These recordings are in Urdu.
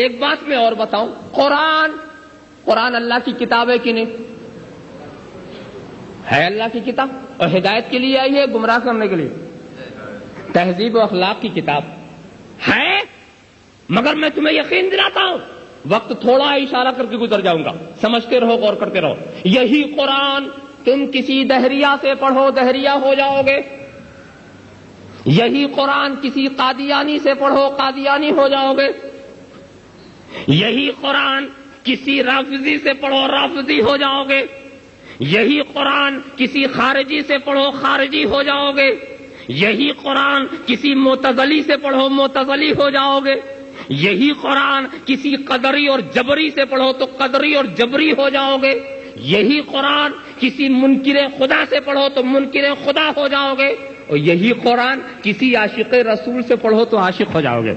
ایک بات میں اور بتاؤں، قرآن اللہ کی کتاب ہے کہ نہیں؟ ہے اللہ کی کتاب، اور ہدایت کے لیے آئی ہے، گمراہ کرنے کے لیے؟ تہذیب و اخلاق کی کتاب ہے، مگر میں تمہیں یقین دلاتا ہوں، وقت تھوڑا اشارہ کر کے گزر جاؤں گا، سمجھتے رہو، غور کرتے رہو۔ یہی قرآن تم کسی دہریہ سے پڑھو دہریہ ہو جاؤ گے، یہی قرآن کسی قادیانی سے پڑھو قادیانی ہو جاؤ گے، یہی قرآن کسی رافضی سے پڑھو رافضی ہو جاؤ گے، یہی قرآن کسی خارجی سے پڑھو خارجی ہو جاؤ گے، یہی قرآن کسی معتزلی سے پڑھو معتزلی ہو جاؤ گے، یہی قرآن کسی قدری اور جبری سے پڑھو تو قدری اور جبری ہو جاؤ گے، یہی قرآن کسی منکر خدا سے پڑھو تو منکر خدا ہو جاؤ گے، اور یہی قرآن کسی عاشق رسول سے پڑھو تو عاشق ہو جاؤ گے۔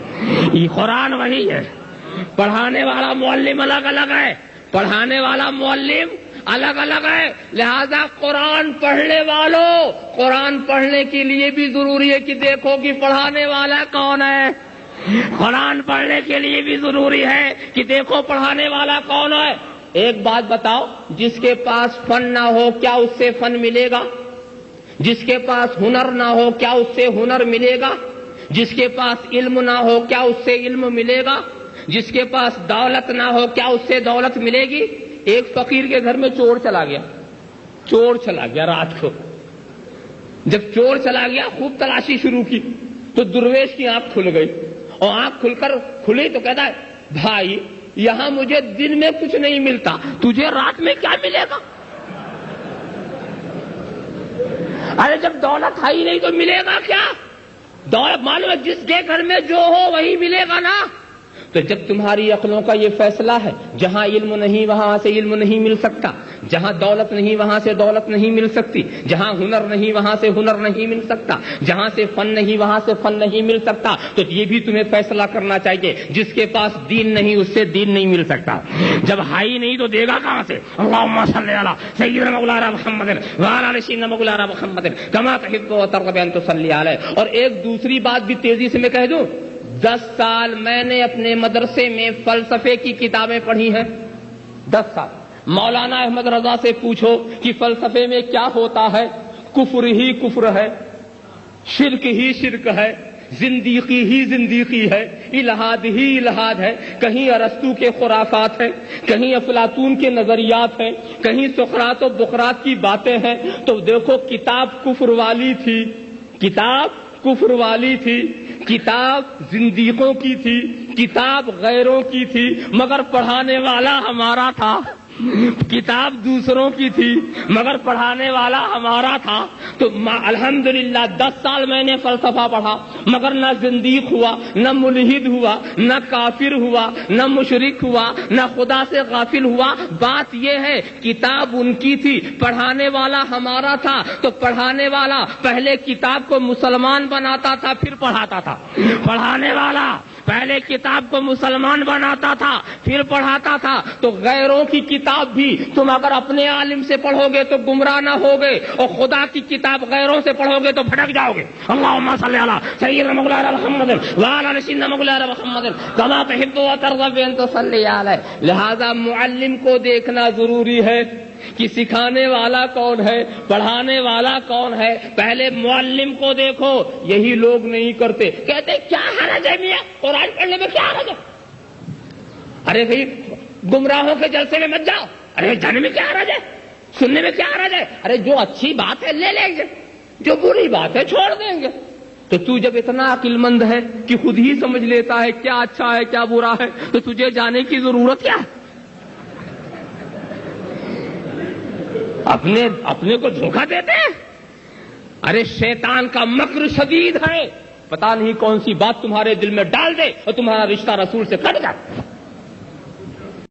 یہ قرآن وہی ہے، پڑھانے والا معلم الگ الگ ہے، پڑھانے والا معلم الگ الگ ہے، لہذا قرآن پڑھنے والوں، قرآن پڑھنے کے لیے بھی ضروری ہے کہ دیکھو کہ پڑھانے والا کون ہے، قرآن پڑھنے کے لیے بھی ضروری ہے کہ دیکھو پڑھانے والا کون ہے۔ ایک بات بتاؤ، جس کے پاس فن نہ ہو کیا اس سے فن ملے گا؟ جس کے پاس ہنر نہ ہو کیا اس سے ہنر ملے گا؟ جس کے پاس علم نہ ہو کیا اس سے علم ملے گا؟ جس کے پاس دولت نہ ہو کیا اس سے دولت ملے گی؟ ایک فقیر کے گھر میں چور چلا گیا رات کو، جب چور چلا گیا خوب تلاشی شروع کی تو درویش کی آنکھ کھل گئی، اور آنکھ کھل کر کھلی تو کہتا ہے بھائی یہاں مجھے دن میں کچھ نہیں ملتا، تجھے رات میں کیا ملے گا؟ ارے جب دولت ہے ہی نہیں تو ملے گا کیا؟ دولت معلوم ہے جس کے گھر میں جو ہو وہی ملے گا نا۔ تو جب تمہاری عقلوں کا یہ فیصلہ ہے جہاں علم نہیں وہاں سے علم نہیں مل سکتا، جہاں دولت نہیں وہاں سے دولت نہیں مل سکتی، جہاں ہنر نہیں وہاں سے ہنر نہیں مل سکتا، جہاں سے فن نہیں وہاں سے فن نہیں مل سکتا، تو یہ بھی تمہیں فیصلہ کرنا چاہیے جس کے پاس دین نہیں اس سے دین نہیں مل سکتا۔ جب ہائی نہیں تو دے گا کہاں سے؟ اللہم صلی علی سیدنا مولانا محمد وعلی آل سیدنا مولانا محمد کما تحب و ترغب ان تصلی علیہ۔ اور ایک دوسری بات بھی تیزی سے میں کہہ دوں، 10 سال میں نے اپنے مدرسے میں فلسفے کی کتابیں پڑھی ہیں، 10 سال۔ مولانا احمد رضا سے پوچھو کہ فلسفے میں کیا ہوتا ہے؟ کفر ہی کفر ہے، شرک ہی شرک ہے، زندیقی ہی زندیقی ہے، الہاد ہی الہاد ہے، کہیں ارسطو کے خرافات ہیں، کہیں افلاطون کے نظریات ہیں، کہیں سقراط و بقراط کی باتیں ہیں۔ تو دیکھو کتاب کفر والی تھی، کتاب کفر والی تھی، کتاب زندیقوں کی تھی، کتاب غیروں کی تھی، مگر پڑھانے والا ہمارا تھا۔ کتاب دوسروں کی تھی مگر پڑھانے والا ہمارا تھا۔ تو الحمدللہ 10 سال میں نے فلسفہ پڑھا، مگر نہ زندیق ہوا، نہ ملحد ہوا، نہ کافر ہوا، نہ مشرک ہوا، نہ خدا سے غافل ہوا۔ بات یہ ہے کتاب ان کی تھی، پڑھانے والا ہمارا تھا۔ تو پڑھانے والا پہلے کتاب کو مسلمان بناتا تھا پھر پڑھاتا تھا، پڑھانے والا پہلے کتاب کو مسلمان بناتا تھا پھر پڑھاتا تھا۔ تو غیروں کی کتاب بھی تم اگر اپنے عالم سے پڑھو گے تو گمراہ نہ ہوگے، اور خدا کی کتاب غیروں سے پڑھو گے تو بھٹک جاؤ گے۔ اللہم صلی علی سیدنا مولانا محمد وعلی آل سیدنا مولانا محمد کما تحب و ترغب ان تصلی علیہ۔ لہذا معلم کو دیکھنا ضروری ہے کہ سکھانے والا کون ہے، پڑھانے والا کون ہے۔ پہلے معلم کو دیکھو، یہی لوگ نہیں کرتے، کہتے کیا حرج ہے میاں قرآن پڑھنے میں، کیا حرج ہے؟ ارے بھائی گمراہوں کے جلسے میں مت جاؤ، ارے جانے میں کیا حرج ہے، سننے میں کیا حرج ہے؟ ارے جو اچھی بات ہے لے لیں گے، جو بری بات ہے چھوڑ دیں گے۔ تو جب اتنا عقل مند ہے کہ خود ہی سمجھ لیتا ہے کیا اچھا ہے کیا برا ہے، تو تجھے جانے کی ضرورت کیا ہے؟ اپنے کو دھوکہ دیتے ہیں۔ ارے شیطان کا مکر شدید ہے، پتہ نہیں کون سی بات تمہارے دل میں ڈال دے اور تمہارا رشتہ رسول سے کٹ جائے۔